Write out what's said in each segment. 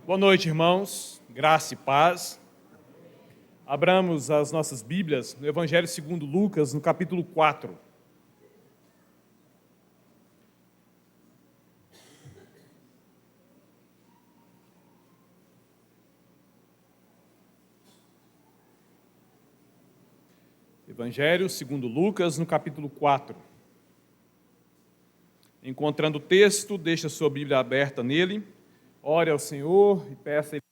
Boa noite, irmãos. Graça e paz. Abramos as nossas Bíblias no Evangelho segundo Lucas, no capítulo 4. Evangelho segundo Lucas, no capítulo 4. Encontrando o texto, deixe a sua Bíblia aberta nele, ore ao Senhor e peça a Ele.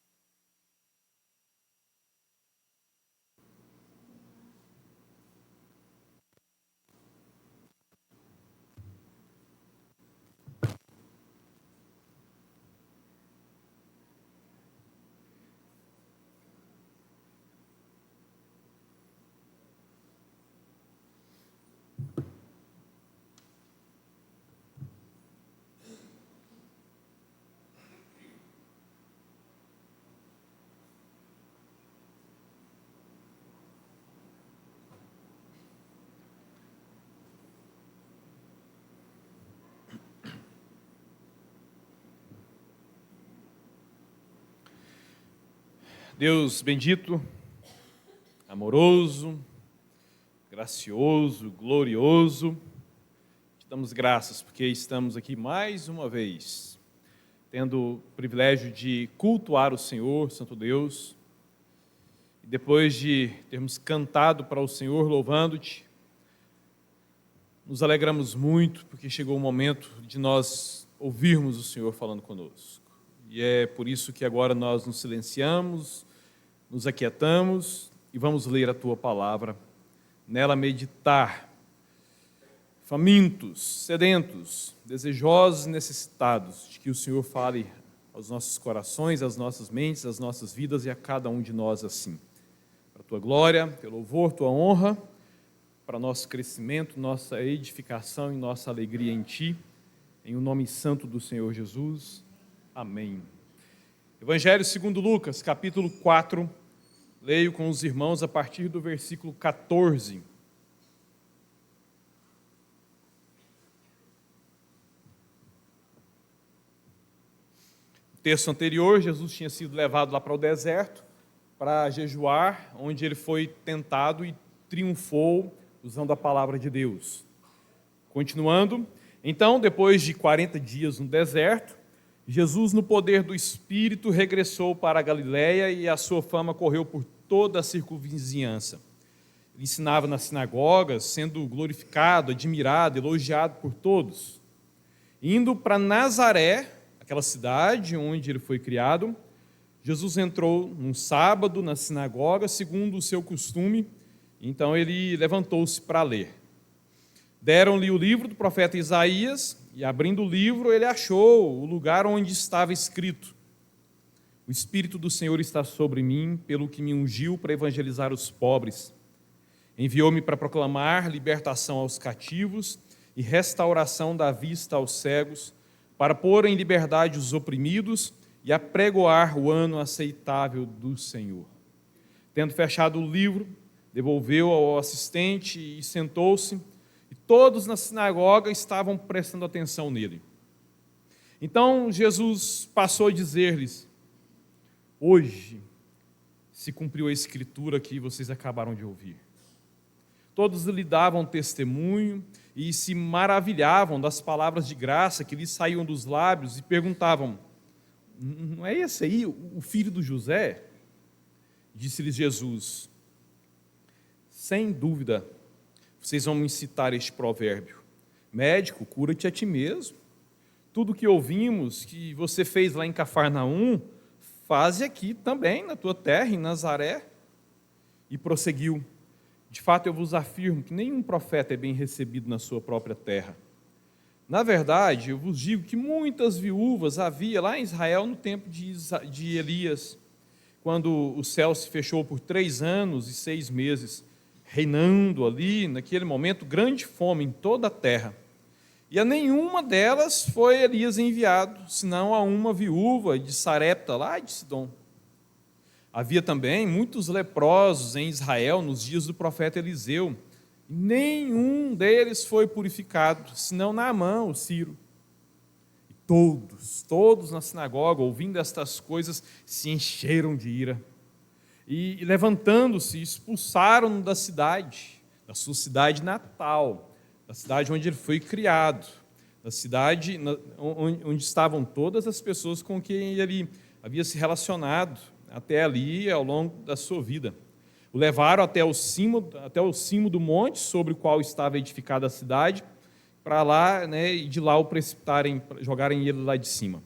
Deus bendito, amoroso, gracioso, glorioso, te damos graças porque estamos aqui mais uma vez, tendo o privilégio de cultuar o Senhor, Santo Deus, e depois de termos cantado para o Senhor, louvando-te, nos alegramos muito porque chegou o momento de nós ouvirmos o Senhor falando conosco. E é por isso que agora nós nos silenciamos, nos aquietamos e vamos ler a Tua palavra, nela meditar, famintos, sedentos, desejosos e necessitados de que o Senhor fale aos nossos corações, às nossas mentes, às nossas vidas e a cada um de nós assim. Para a Tua glória, Teu louvor, Tua honra, para nosso crescimento, nossa edificação e nossa alegria em Ti, em o nome santo do Senhor Jesus. Amém. Evangelho segundo Lucas, capítulo 4, leio com os irmãos a partir do versículo 14. No texto anterior, Jesus tinha sido levado lá para o deserto para jejuar, onde ele foi tentado e triunfou usando a palavra de Deus. Continuando, então, depois de 40 dias no deserto, Jesus, no poder do Espírito, regressou para a Galiléia e a sua fama correu por toda a circunvizinhança. Ele ensinava nas sinagogas, sendo glorificado, admirado, elogiado por todos. Indo para Nazaré, aquela cidade onde ele foi criado, Jesus entrou num sábado na sinagoga, segundo o seu costume, então ele levantou-se para ler. Deram-lhe o livro do profeta Isaías, e abrindo o livro, ele achou o lugar onde estava escrito: o Espírito do Senhor está sobre mim, pelo que me ungiu para evangelizar os pobres. Enviou-me para proclamar libertação aos cativos e restauração da vista aos cegos, para pôr em liberdade os oprimidos e apregoar o ano aceitável do Senhor. Tendo fechado o livro, devolveu ao assistente e sentou-se, e todos na sinagoga estavam prestando atenção nele. Então Jesus passou a dizer-lhes: hoje se cumpriu a escritura que vocês acabaram de ouvir. Todos lhe davam testemunho e se maravilhavam das palavras de graça que lhes saíam dos lábios e perguntavam: não é esse aí o filho do José? Disse-lhes Jesus: sem dúvida, vocês vão me citar este provérbio: médico, cura-te a ti mesmo. Tudo que ouvimos que você fez lá em Cafarnaum, faze aqui também, na tua terra, em Nazaré. E prosseguiu: de fato eu vos afirmo que nenhum profeta é bem recebido na sua própria terra. Na verdade, eu vos digo que muitas viúvas havia lá em Israel no tempo de Elias, quando o céu se fechou por 3 anos e 6 meses, reinando ali, naquele momento, grande fome em toda a terra. E a nenhuma delas foi Elias enviado, senão a uma viúva de Sarepta, lá de Sidom. Havia também muitos leprosos em Israel nos dias do profeta Eliseu. Nenhum deles foi purificado, senão Naamã, o Ciro. todos na sinagoga, ouvindo estas coisas, se encheram de ira. E levantando-se, expulsaram-no da cidade, da sua cidade natal, da cidade onde ele foi criado, da cidade onde estavam todas as pessoas com quem ele havia se relacionado até ali, ao longo da sua vida. O levaram até o cimo do monte sobre o qual estava edificada a cidade, para lá, e de lá o precipitarem, jogarem ele lá de cima.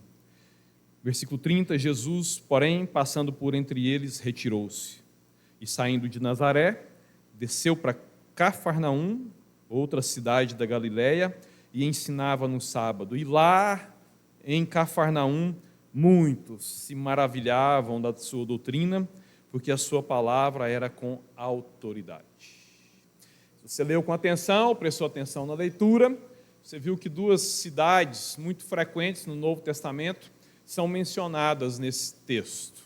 Versículo 30, Jesus, porém, passando por entre eles, retirou-se. E saindo de Nazaré, desceu para Cafarnaum, outra cidade da Galileia, e ensinava no sábado. E lá, em Cafarnaum, muitos se maravilhavam da sua doutrina, porque a sua palavra era com autoridade. Você leu com atenção, prestou atenção na leitura, você viu que duas cidades muito frequentes no Novo Testamento são mencionadas nesse texto.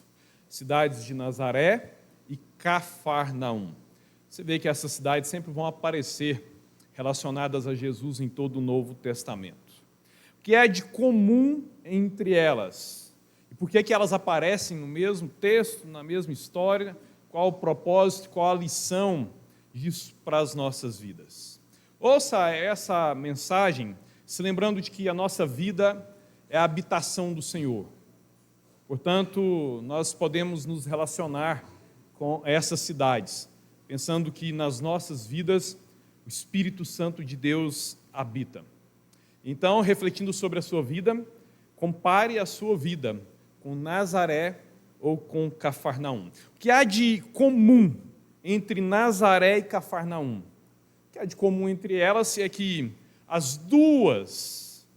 Cidades de Nazaré e Cafarnaum. Você vê que essas cidades sempre vão aparecer relacionadas a Jesus em todo o Novo Testamento. O que é de comum entre elas? E por que elas aparecem no mesmo texto, na mesma história? Qual o propósito, qual a lição disso para as nossas vidas? Ouça essa mensagem se lembrando de que a nossa vida é a habitação do Senhor. Portanto, nós podemos nos relacionar com essas cidades, pensando que nas nossas vidas o Espírito Santo de Deus habita. Então, refletindo sobre a sua vida, compare a sua vida com Nazaré ou com Cafarnaum. O que há de comum entre Nazaré e Cafarnaum? O que há de comum entre elas é que as duas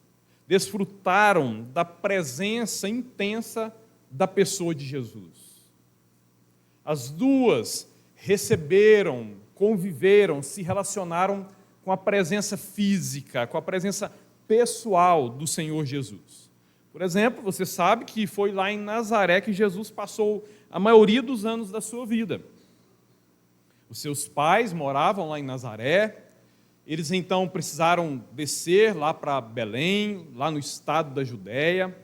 desfrutaram da presença intensa da pessoa de Jesus. As duas receberam, conviveram, se relacionaram com a presença física, com a presença pessoal do Senhor Jesus. Por exemplo, você sabe que foi lá em Nazaré que Jesus passou a maioria dos anos da sua vida. Os seus pais moravam lá em Nazaré. Eles então precisaram descer lá para Belém, lá no estado da Judéia,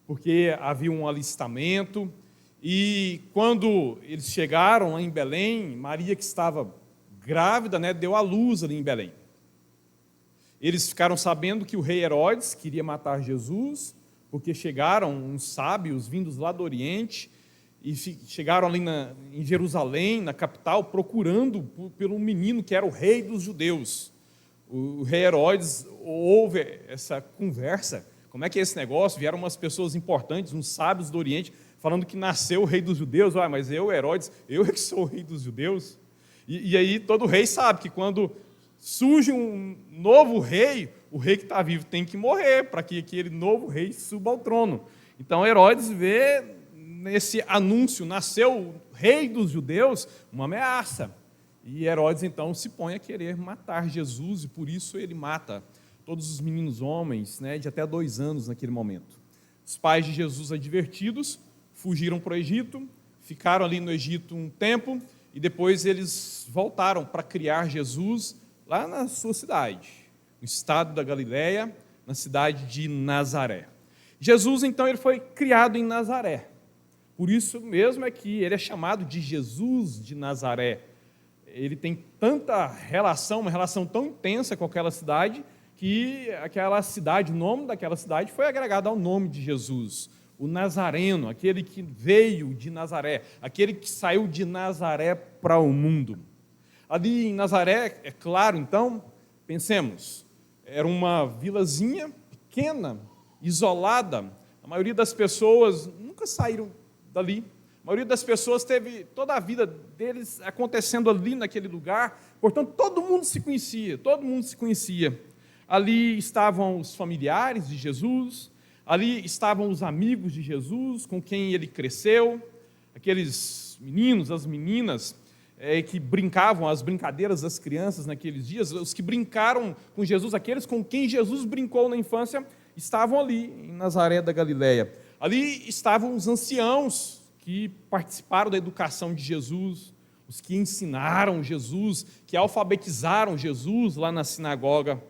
porque havia um alistamento. E quando eles chegaram lá em Belém, Maria, que estava grávida, deu à luz ali em Belém. Eles ficaram sabendo que o rei Herodes queria matar Jesus, porque chegaram uns sábios vindos lá do Oriente, e chegaram ali em Jerusalém, na capital, procurando pelo menino que era o rei dos judeus. O rei Herodes ouve essa conversa. Como é que é esse negócio? Vieram umas pessoas importantes, uns sábios do Oriente, falando que nasceu o rei dos judeus. Mas eu, Herodes, eu é que sou o rei dos judeus? E aí todo rei sabe que quando surge um novo rei, o rei que está vivo tem que morrer, para que aquele novo rei suba ao trono. Então Herodes vê nesse anúncio, nasceu o rei dos judeus, uma ameaça. E Herodes então se põe a querer matar Jesus, e por isso ele mata todos os meninos homens, de até 2 anos naquele momento. Os pais de Jesus, advertidos, fugiram para o Egito, ficaram ali no Egito um tempo, e depois eles voltaram para criar Jesus lá na sua cidade, no estado da Galileia, na cidade de Nazaré. Jesus então ele foi criado em Nazaré. Por isso mesmo é que ele é chamado de Jesus de Nazaré. Ele tem tanta relação, uma relação tão intensa com aquela cidade, que aquela cidade, o nome daquela cidade foi agregado ao nome de Jesus, o Nazareno, aquele que veio de Nazaré, aquele que saiu de Nazaré para o mundo. Ali em Nazaré, é claro, então, pensemos, era uma vilazinha pequena, isolada. A maioria das pessoas nunca saíram dali. A maioria das pessoas teve toda a vida deles acontecendo ali naquele lugar, portanto, todo mundo se conhecia. Ali estavam os familiares de Jesus, ali estavam os amigos de Jesus, com quem ele cresceu, aqueles meninos, as meninas, que brincavam, as brincadeiras das crianças naqueles dias, os que brincaram com Jesus, aqueles com quem Jesus brincou na infância, estavam ali em Nazaré da Galileia. Ali estavam os anciãos que participaram da educação de Jesus, os que ensinaram Jesus, que alfabetizaram Jesus lá na sinagoga.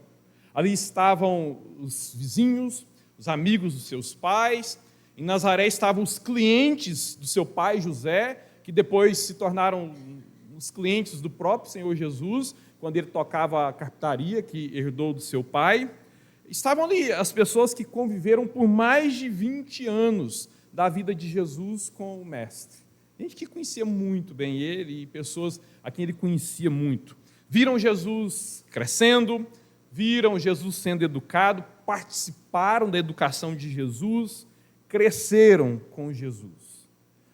Ali estavam os vizinhos, os amigos dos seus pais. Em Nazaré estavam os clientes do seu pai José, que depois se tornaram os clientes do próprio Senhor Jesus, quando ele tocava a carpintaria que herdou do seu pai. Estavam ali as pessoas que conviveram por mais de 20 anos da vida de Jesus com o Mestre. Gente que conhecia muito bem ele e pessoas a quem ele conhecia muito. Viram Jesus crescendo, viram Jesus sendo educado, participaram da educação de Jesus, cresceram com Jesus.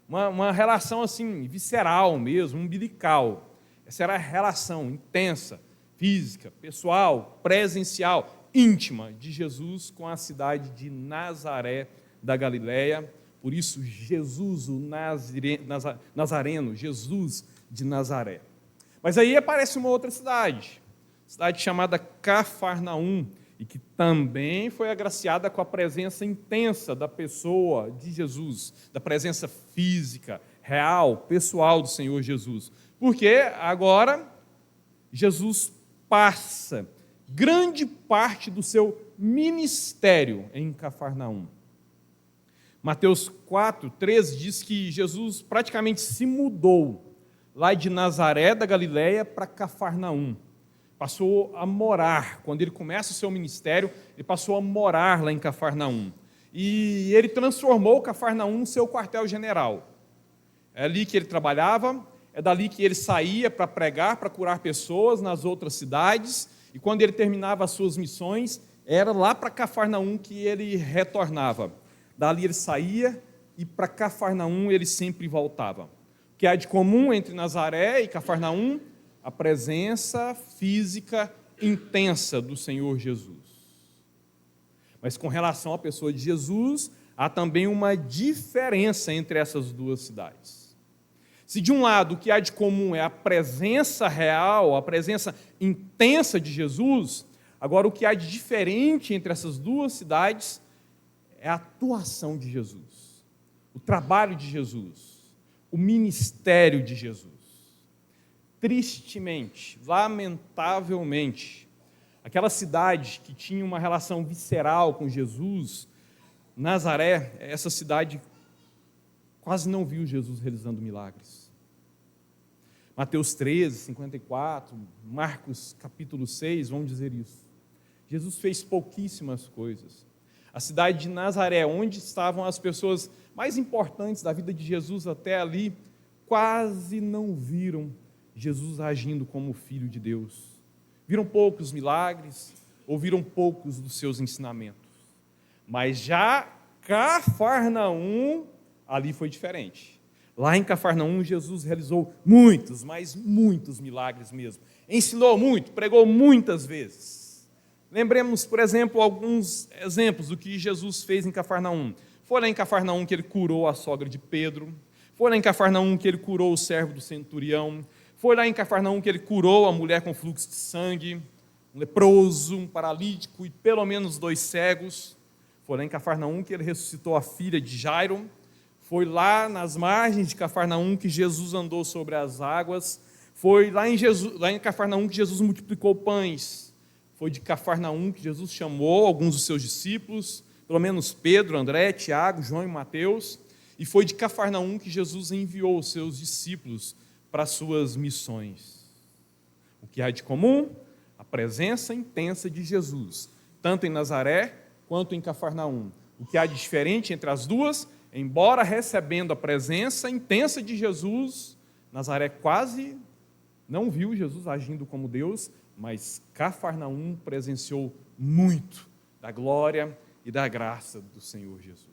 Uma relação assim, visceral mesmo, umbilical. Essa era a relação intensa, física, pessoal, presencial, íntima de Jesus com a cidade de Nazaré da Galileia. Por isso, Jesus, o Nazareno, Jesus de Nazaré. Mas aí aparece uma outra cidade chamada Cafarnaum, e que também foi agraciada com a presença intensa da pessoa de Jesus, da presença física, real, pessoal do Senhor Jesus. Porque agora Jesus passa grande parte do seu ministério em Cafarnaum. Mateus 4:13 diz que Jesus praticamente se mudou lá de Nazaré da Galileia para Cafarnaum. Passou a morar, quando ele começa o seu ministério, ele passou a morar lá em Cafarnaum. E ele transformou Cafarnaum em seu quartel-general. É ali que ele trabalhava, é dali que ele saía para pregar, para curar pessoas nas outras cidades, e quando ele terminava as suas missões, era lá para Cafarnaum que ele retornava. Dali ele saía e para Cafarnaum ele sempre voltava. O que há de comum entre Nazaré e Cafarnaum? A presença física intensa do Senhor Jesus. Mas com relação à pessoa de Jesus, há também uma diferença entre essas duas cidades. Se de um lado o que há de comum é a presença real, a presença intensa de Jesus, agora o que há de diferente entre essas duas cidades é a atuação de Jesus, o trabalho de Jesus, o ministério de Jesus. Tristemente, lamentavelmente, aquela cidade que tinha uma relação visceral com Jesus, Nazaré, essa cidade quase não viu Jesus realizando milagres. Mateus 13, 54, Marcos capítulo 6 vão dizer isso. Jesus fez pouquíssimas coisas. A cidade de Nazaré, onde estavam as pessoas mais importantes da vida de Jesus até ali, quase não viram Jesus agindo como Filho de Deus. Viram poucos milagres, ouviram poucos dos seus ensinamentos. Mas já Cafarnaum, ali foi diferente. Lá em Cafarnaum, Jesus realizou muitos, mas muitos milagres mesmo. Ensinou muito, pregou muitas vezes. Lembremos, por exemplo, alguns exemplos do que Jesus fez em Cafarnaum. Foi lá em Cafarnaum que ele curou a sogra de Pedro. Foi lá em Cafarnaum que ele curou o servo do centurião. Foi lá em Cafarnaum que ele curou a mulher com fluxo de sangue, um leproso, um paralítico e pelo menos 2 cegos. Foi lá em Cafarnaum que ele ressuscitou a filha de Jairo. Foi lá nas margens de Cafarnaum que Jesus andou sobre as águas. Foi lá em Cafarnaum que Jesus multiplicou pães. Foi de Cafarnaum que Jesus chamou alguns dos seus discípulos, pelo menos Pedro, André, Tiago, João e Mateus. E foi de Cafarnaum que Jesus enviou os seus discípulos para as suas missões. O que há de comum? A presença intensa de Jesus, tanto em Nazaré quanto em Cafarnaum. O que há de diferente entre as duas? Embora recebendo a presença intensa de Jesus, Nazaré quase não viu Jesus agindo como Deus, mas Cafarnaum presenciou muito da glória e da graça do Senhor Jesus.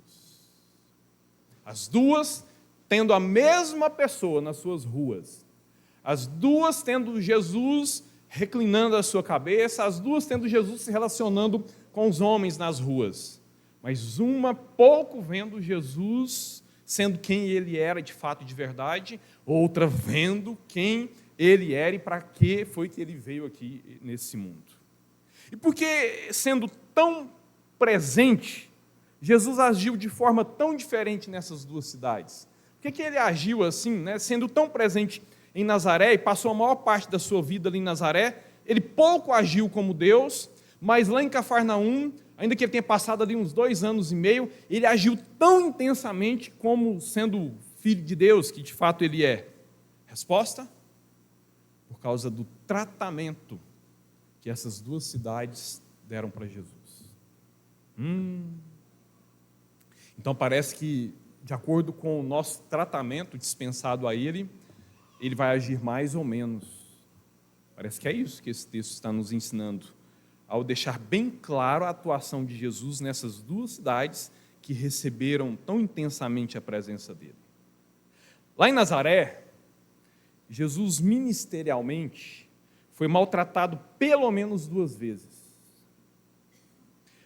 As duas tendo a mesma pessoa nas suas ruas, as duas tendo Jesus reclinando a sua cabeça, as duas tendo Jesus se relacionando com os homens nas ruas, mas uma pouco vendo Jesus sendo quem ele era de fato e de verdade, outra vendo quem ele era e para que foi que ele veio aqui nesse mundo. E porque sendo tão presente, Jesus agiu de forma tão diferente nessas duas cidades? Por que ele agiu assim, né? Sendo tão presente em Nazaré e passou a maior parte da sua vida ali em Nazaré, ele pouco agiu como Deus, mas lá em Cafarnaum ainda que ele tenha passado ali uns 2 anos e meio, ele agiu tão intensamente como sendo filho de Deus, que de fato ele é? Resposta? Por causa do tratamento que essas 2 cidades deram para Jesus. Então parece que, de acordo com o nosso tratamento dispensado a ele vai agir mais ou menos. Parece que é isso que esse texto está nos ensinando, ao deixar bem claro a atuação de Jesus nessas 2 cidades que receberam tão intensamente a presença dele. Lá em Nazaré, Jesus ministerialmente foi maltratado pelo menos 2 vezes.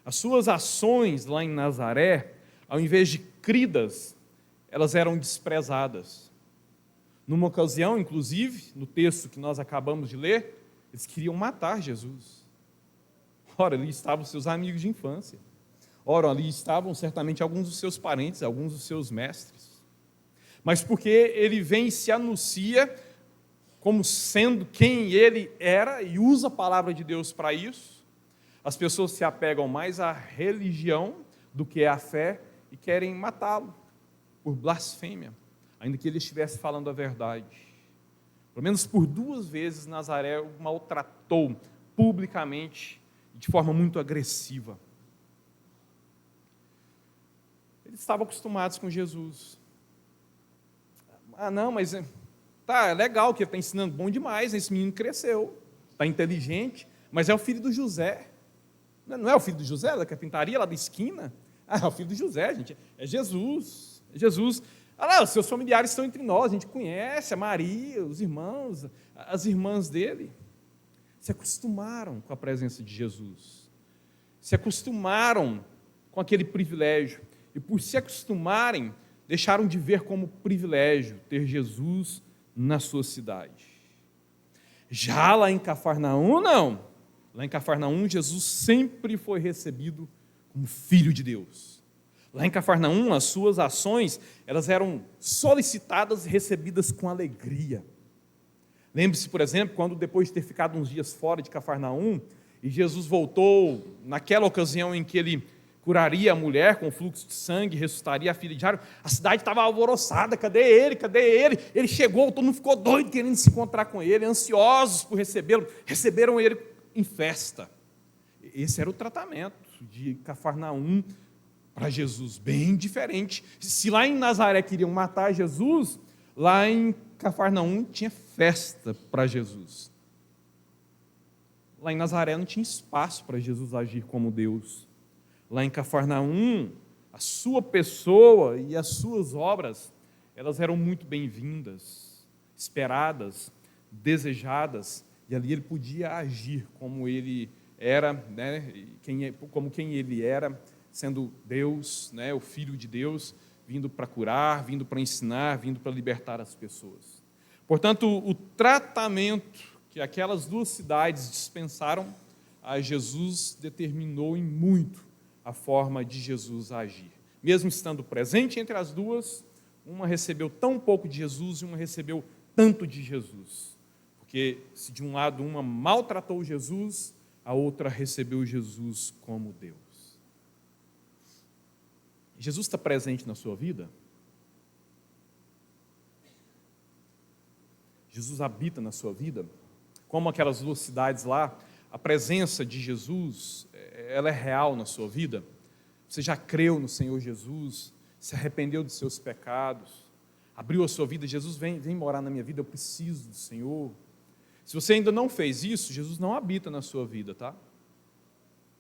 As suas ações lá em Nazaré, ao invés de cridas, elas eram desprezadas. Numa ocasião, inclusive, no texto que nós acabamos de ler, eles queriam matar Jesus. Ora, ali estavam seus amigos de infância. Ora, ali estavam certamente alguns dos seus parentes, alguns dos seus mestres. Mas porque ele vem e se anuncia como sendo quem ele era e usa a palavra de Deus para isso, as pessoas se apegam mais à religião do que à fé e querem matá-lo por blasfêmia, ainda que ele estivesse falando a verdade. Pelo menos por 2 vezes Nazaré o maltratou publicamente, de forma muito agressiva. Eles estavam acostumados com Jesus. Não, mas é legal que ele está ensinando, bom demais, esse menino cresceu, está inteligente, mas é o filho do José. Não é o filho do José, da carpintaria, lá da esquina? É o filho do José, gente, é Jesus. É Jesus. Lá, os seus familiares estão entre nós, a gente conhece a Maria, os irmãos, as irmãs dele. Se acostumaram com a presença de Jesus, se acostumaram com aquele privilégio, e por se acostumarem, deixaram de ver como privilégio ter Jesus na sua cidade. Já lá em Cafarnaum, não. Lá em Cafarnaum, Jesus sempre foi recebido como filho de Deus. Lá em Cafarnaum, as suas ações, elas eram solicitadas e recebidas com alegria. Lembre-se, por exemplo, quando depois de ter ficado uns dias fora de Cafarnaum, e Jesus voltou, naquela ocasião em que ele curaria a mulher com fluxo de sangue, ressuscitaria a filha de Jairo, a cidade estava alvoroçada, cadê ele, cadê ele? Ele chegou, todo mundo ficou doido querendo se encontrar com ele, ansiosos por recebê-lo, receberam ele em festa. Esse era o tratamento de Cafarnaum para Jesus, bem diferente. Se lá em Nazaré queriam matar Jesus, lá em Cafarnaum tinha festa para Jesus. Lá em Nazaré não tinha espaço para Jesus agir como Deus. Lá em Cafarnaum, a sua pessoa e as suas obras, elas eram muito bem-vindas, esperadas, desejadas, e ali ele podia agir como ele era, né, como quem ele era, sendo Deus, né, o Filho de Deus, vindo para curar, vindo para ensinar, vindo para libertar as pessoas. Portanto, o tratamento que aquelas 2 cidades dispensaram a Jesus determinou em muito a forma de Jesus agir. Mesmo estando presente entre as 2, uma recebeu tão pouco de Jesus e uma recebeu tanto de Jesus. Porque se de um lado uma maltratou Jesus, a outra recebeu Jesus como Deus. Jesus está presente na sua vida? Jesus habita na sua vida? Como aquelas 2 cidades lá, a presença de Jesus, ela é real na sua vida? Você já creu no Senhor Jesus? Se arrependeu dos seus pecados? Abriu a sua vida? Jesus, vem morar na minha vida, eu preciso do Senhor. Se você ainda não fez isso, Jesus não habita na sua vida, tá?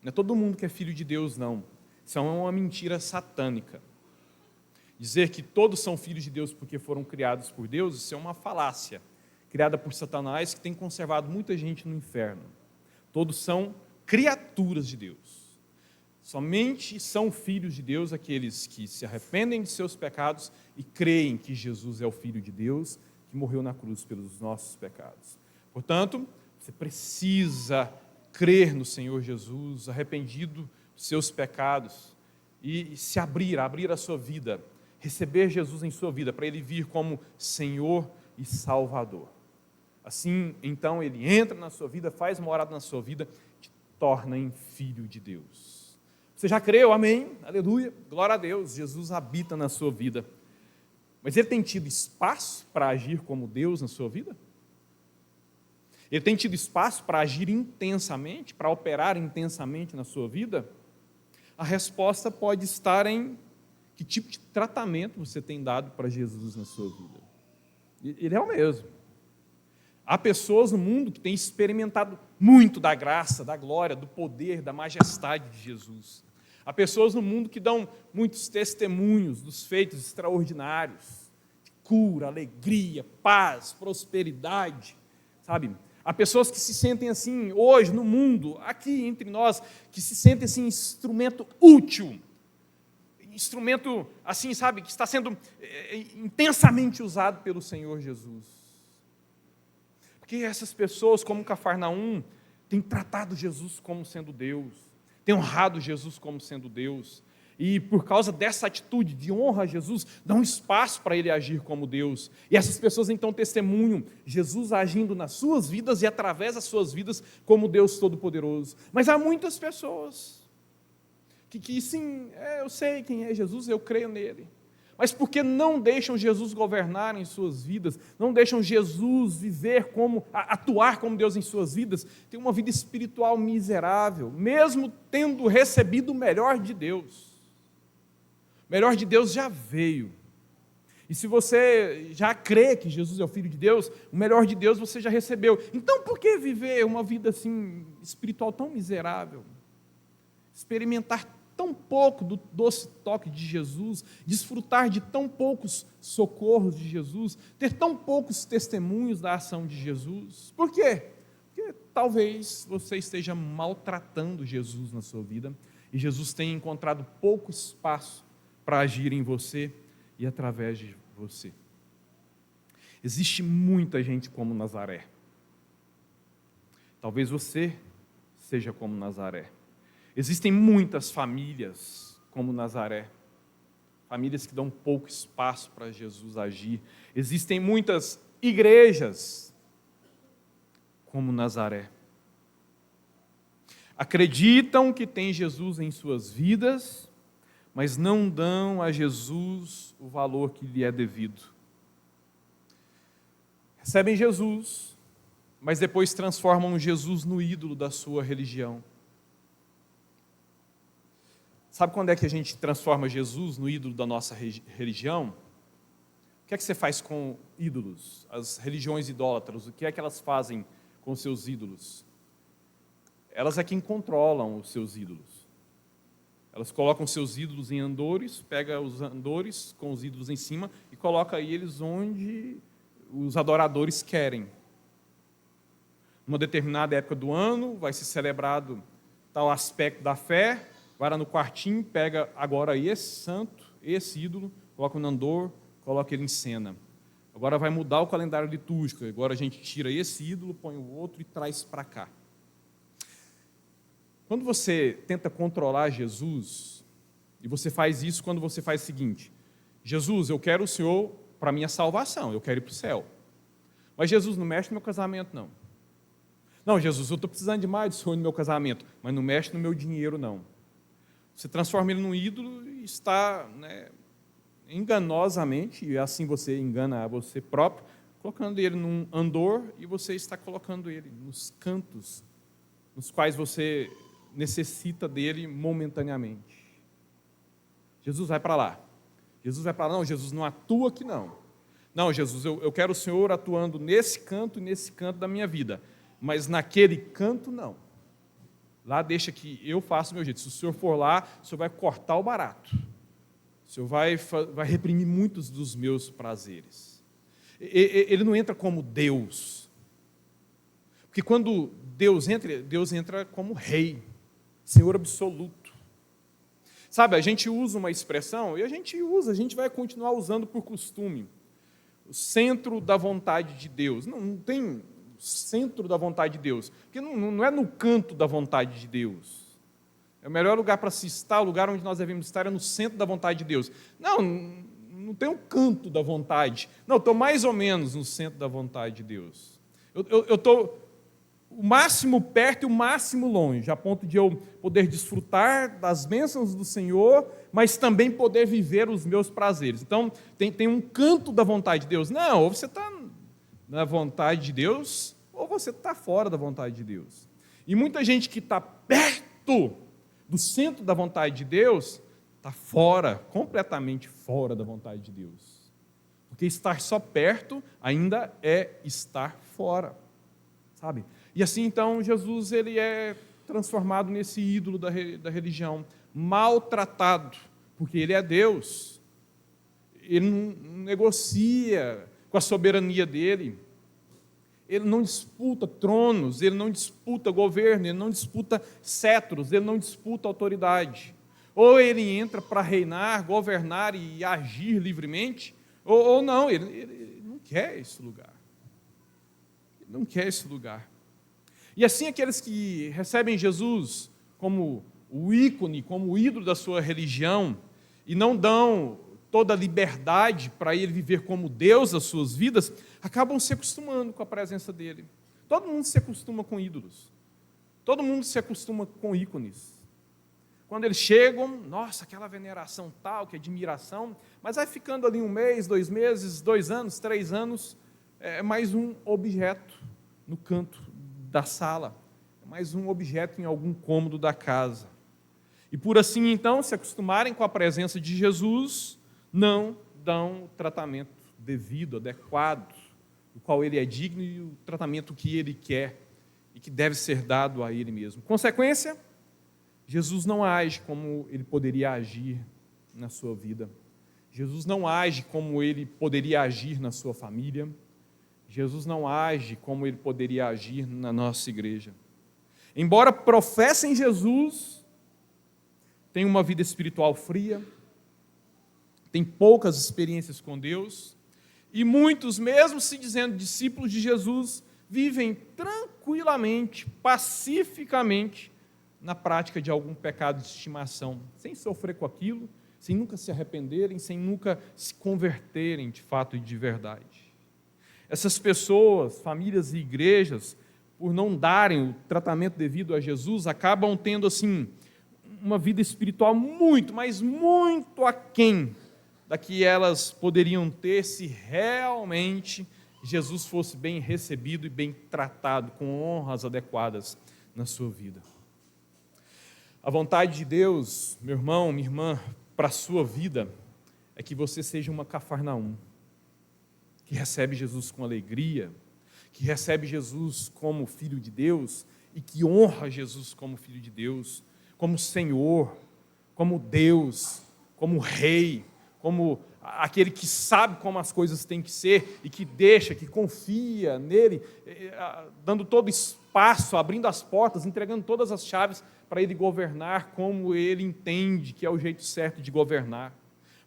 Não é todo mundo que é filho de Deus, não. Isso é uma mentira satânica. Dizer que todos são filhos de Deus porque foram criados por Deus, isso é uma falácia, criada por Satanás, que tem conservado muita gente no inferno. Todos são criaturas de Deus. Somente são filhos de Deus aqueles que se arrependem de seus pecados e creem que Jesus é o Filho de Deus, que morreu na cruz pelos nossos pecados. Portanto, você precisa crer no Senhor Jesus, arrependido dos seus pecados, e se abrir a sua vida, receber Jesus em sua vida, para Ele vir como Senhor e Salvador. Assim, então, Ele entra na sua vida, faz morada na sua vida, te torna em filho de Deus. Você já creu? Amém? Aleluia. Glória a Deus. Jesus habita na sua vida. Mas ele tem tido espaço para agir como Deus na sua vida? Ele tem tido espaço para agir intensamente, para operar intensamente na sua vida? A resposta pode estar em que tipo de tratamento você tem dado para Jesus na sua vida. Ele é o mesmo. Há pessoas no mundo que têm experimentado muito da graça, da glória, do poder, da majestade de Jesus. Há pessoas no mundo que dão muitos testemunhos dos feitos extraordinários, de cura, alegria, paz, prosperidade, sabe? Há pessoas que se sentem assim, hoje no mundo, aqui entre nós, que se sentem assim, instrumento útil, instrumento assim, sabe, que está sendo intensamente usado pelo Senhor Jesus. Porque essas pessoas, como Cafarnaum, têm tratado Jesus como sendo Deus, têm honrado Jesus como sendo Deus, e por causa dessa atitude de honra a Jesus, dão espaço para ele agir como Deus. E essas pessoas então testemunham Jesus agindo nas suas vidas e através das suas vidas como Deus Todo-Poderoso. Mas há muitas pessoas que sim, eu sei quem é Jesus, eu creio nele. Mas porque não deixam Jesus governar em suas vidas, não deixam Jesus viver atuar como Deus em suas vidas, tem uma vida espiritual miserável, mesmo tendo recebido o melhor de Deus. O melhor de Deus já veio. E se você já crê que Jesus é o Filho de Deus, o melhor de Deus você já recebeu. Então por que viver uma vida assim espiritual tão miserável? Experimentar tão pouco do doce toque de Jesus, desfrutar de tão poucos socorros de Jesus, ter tão poucos testemunhos da ação de Jesus. Por quê? Porque talvez você esteja maltratando Jesus na sua vida e Jesus tenha encontrado pouco espaço para agir em você e através de você. Existe muita gente como Nazaré. Talvez você seja como Nazaré. Existem muitas famílias como Nazaré, famílias que dão pouco espaço para Jesus agir. Existem muitas igrejas como Nazaré. Acreditam que tem Jesus em suas vidas, mas não dão a Jesus o valor que lhe é devido. Recebem Jesus, mas depois transformam Jesus no ídolo da sua religião. Sabe quando é que a gente transforma Jesus no ídolo da nossa religião? O que é que você faz com ídolos? As religiões idólatras, o que é que elas fazem com seus ídolos? Elas é quem controlam os seus ídolos. Elas colocam seus ídolos em andores, pega os andores com os ídolos em cima e coloca eles onde os adoradores querem. Numa determinada época do ano, vai ser celebrado tal aspecto da fé, vai lá no quartinho, pega agora esse santo, esse ídolo, coloca no andor, coloca ele em cena. Agora vai mudar o calendário litúrgico, agora a gente tira esse ídolo, põe o outro e traz para cá. Quando você tenta controlar Jesus, e você faz isso quando você faz o seguinte: Jesus, eu quero o Senhor para a minha salvação, eu quero ir para o céu. Mas Jesus, não mexe no meu casamento, não. Não, Jesus, eu estou precisando demais do Senhor no meu casamento, mas não mexe no meu dinheiro, não. Você transforma ele num ídolo e está enganosamente, e assim você engana a você próprio, colocando ele num andor e você está colocando ele nos cantos nos quais você necessita dele momentaneamente. Jesus vai para lá. Jesus vai para lá. Não, Jesus não atua aqui não. Não, Jesus, eu quero o Senhor atuando nesse canto e nesse canto da minha vida, mas naquele canto não. Lá deixa que eu faça o meu jeito. Se o Senhor for lá, o Senhor vai cortar o barato. O Senhor vai reprimir muitos dos meus prazeres. Ele não entra como Deus. Porque quando Deus entra como rei, Senhor absoluto. Sabe, a gente usa uma expressão, e a gente vai continuar usando por costume. O centro da vontade de Deus. Não tem centro da vontade de Deus, porque não é no canto da vontade de Deus. É o melhor lugar para se estar, o lugar onde nós devemos estar é no centro da vontade de Deus. Não tem um canto da vontade. Não, estou mais ou menos no centro da vontade de Deus. Eu estou o máximo perto e o máximo longe, a ponto de eu poder desfrutar das bênçãos do Senhor, mas também poder viver os meus prazeres. Então, tem um canto da vontade de Deus. Não, ou você está na vontade de Deus, ou você está fora da vontade de Deus. E muita gente que está perto do centro da vontade de Deus, está fora, completamente fora da vontade de Deus. Porque estar só perto ainda é estar fora, sabe? E assim, então, Jesus ele é transformado nesse ídolo da religião, maltratado, porque ele é Deus. Ele não negocia com a soberania dele. Ele não disputa tronos, ele não disputa governo, ele não disputa cetros, ele não disputa autoridade. Ou ele entra para reinar, governar e agir livremente, ou não, ele não quer esse lugar. Ele não quer esse lugar. E assim aqueles que recebem Jesus como o ícone, como o ídolo da sua religião, e não dão toda a liberdade para ele viver como Deus das suas vidas, acabam se acostumando com a presença dele. Todo mundo se acostuma com ídolos. Todo mundo se acostuma com ícones. Quando eles chegam, nossa, aquela veneração tal, que admiração, mas vai ficando ali 1 mês, 2 meses, 2 anos, 3 anos, é mais um objeto no canto da sala, é mais um objeto em algum cômodo da casa. E por assim, então, se acostumarem com a presença de Jesus, não dão o tratamento devido, adequado, do qual ele é digno e o tratamento que ele quer e que deve ser dado a ele mesmo. Consequência, Jesus não age como ele poderia agir na sua vida. Jesus não age como ele poderia agir na sua família. Jesus não age como ele poderia agir na nossa igreja. Embora professem Jesus, têm uma vida espiritual fria, têm poucas experiências com Deus, e muitos, mesmo se dizendo discípulos de Jesus, vivem tranquilamente, pacificamente, na prática de algum pecado de estimação, sem sofrer com aquilo, sem nunca se arrependerem, sem nunca se converterem de fato e de verdade. Essas pessoas, famílias e igrejas, por não darem o tratamento devido a Jesus, acabam tendo assim uma vida espiritual muito, mas muito aquém da que elas poderiam ter se realmente Jesus fosse bem recebido e bem tratado, com honras adequadas na sua vida. A vontade de Deus, meu irmão, minha irmã, para a sua vida, é que você seja uma Cafarnaum, que recebe Jesus com alegria, que recebe Jesus como Filho de Deus e que honra Jesus como Filho de Deus, como Senhor, como Deus, como Rei, como aquele que sabe como as coisas têm que ser e que deixa, que confia nele, dando todo espaço, abrindo as portas, entregando todas as chaves para ele governar como ele entende que é o jeito certo de governar.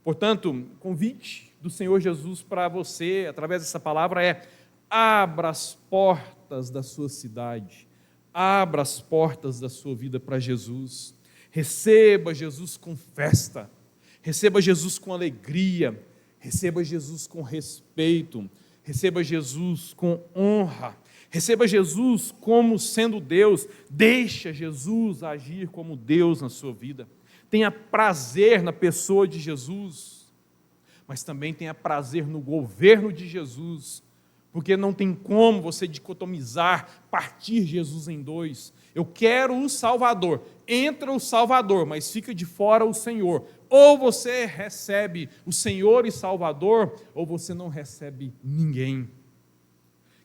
Portanto, o convite do Senhor Jesus para você, através dessa palavra, é: abra as portas da sua cidade, abra as portas da sua vida para Jesus, receba Jesus com festa, receba Jesus com alegria, receba Jesus com respeito, receba Jesus com honra, receba Jesus como sendo Deus, deixa Jesus agir como Deus na sua vida, tenha prazer na pessoa de Jesus, mas também tenha prazer no governo de Jesus, porque não tem como você dicotomizar, partir Jesus em dois. Eu quero o Salvador, entra o Salvador, mas fica de fora o Senhor. Ou você recebe o Senhor e Salvador, ou você não recebe ninguém.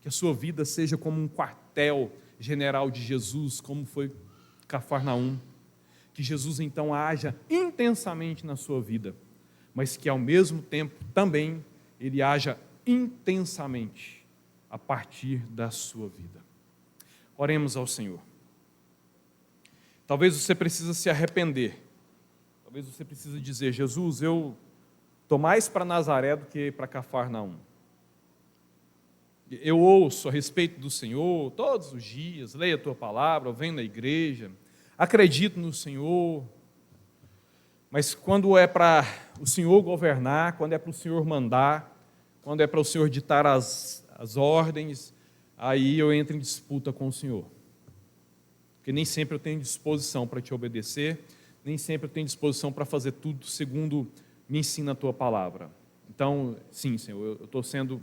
Que a sua vida seja como um quartel general de Jesus, como foi Cafarnaum. Que Jesus então haja intensamente na sua vida, mas que ao mesmo tempo também ele haja intensamente a partir da sua vida. Oremos ao Senhor. Talvez você precise se arrepender. Talvez você precise dizer: Jesus, eu estou mais para Nazaré do que para Cafarnaum. Eu ouço a respeito do Senhor todos os dias, leio a tua palavra, eu venho na igreja, acredito no Senhor, mas quando é para o Senhor governar, quando é para o Senhor mandar, quando é para o Senhor ditar as ordens, aí eu entro em disputa com o Senhor. Porque nem sempre eu tenho disposição para te obedecer, nem sempre eu tenho disposição para fazer tudo segundo me ensina a tua palavra. Então, sim, Senhor, eu estou sendo,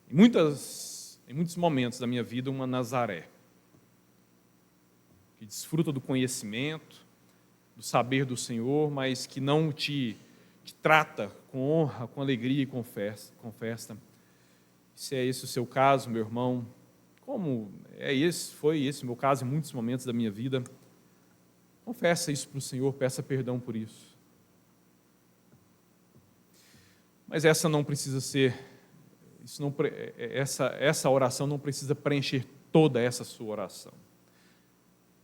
em muitos momentos da minha vida, uma Nazaré, que desfruta do conhecimento, do saber do Senhor, mas que não te trata com honra, com alegria e com festa. Se é esse o seu caso, meu irmão, como foi esse o meu caso em muitos momentos da minha vida, confessa isso para o Senhor, peça perdão por isso. Mas essa não precisa ser, essa oração não precisa preencher toda essa sua oração.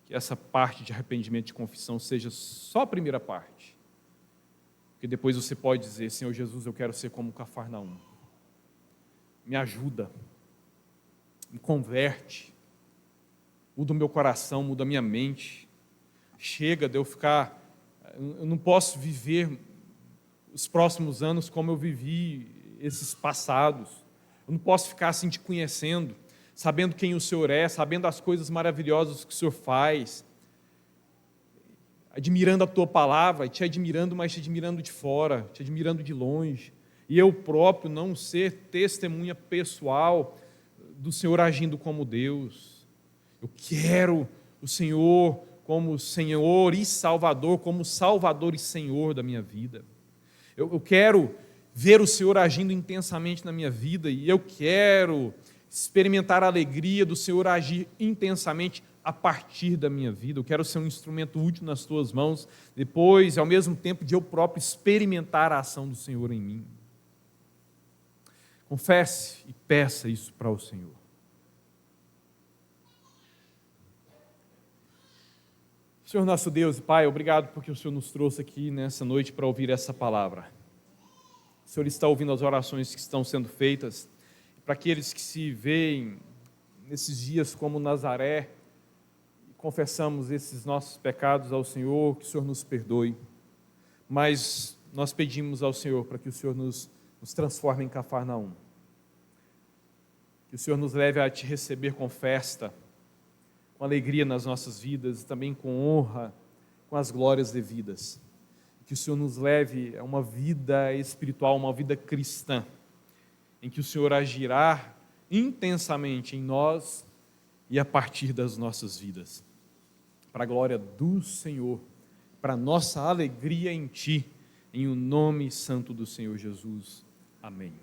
Que essa parte de arrependimento e confissão seja só a primeira parte. Porque depois você pode dizer, Senhor Jesus, eu quero ser como Cafarnaum. Me ajuda, me converte, muda o meu coração, muda a minha mente. Chega de eu eu não posso viver os próximos anos como eu vivi esses passados. Eu não posso ficar assim te conhecendo, sabendo quem o Senhor é, sabendo as coisas maravilhosas que o Senhor faz, admirando a tua palavra, te admirando, mas te admirando de fora, te admirando de longe, e eu próprio não ser testemunha pessoal do Senhor agindo como Deus. Eu quero o Senhor como Senhor e Salvador, como Salvador e Senhor da minha vida. Eu quero ver o Senhor agindo intensamente na minha vida, e eu quero experimentar a alegria do Senhor agir intensamente a partir da minha vida. Eu quero ser um instrumento útil nas tuas mãos, depois, ao mesmo tempo, de eu próprio experimentar a ação do Senhor em mim. Confesse e peça isso para o Senhor. Senhor nosso Deus e Pai, obrigado porque o Senhor nos trouxe aqui nessa noite para ouvir essa palavra. O Senhor está ouvindo as orações que estão sendo feitas, para aqueles que se veem nesses dias como Nazaré, confessamos esses nossos pecados ao Senhor, que o Senhor nos perdoe, mas nós pedimos ao Senhor para que o Senhor nos transforme em Cafarnaum, que o Senhor nos leve a te receber com festa, com alegria nas nossas vidas, e também com honra, com as glórias devidas, que o Senhor nos leve a uma vida espiritual, uma vida cristã, em que o Senhor agirá intensamente em nós e a partir das nossas vidas, para a glória do Senhor, para a nossa alegria em Ti, em o nome santo do Senhor Jesus. Amém.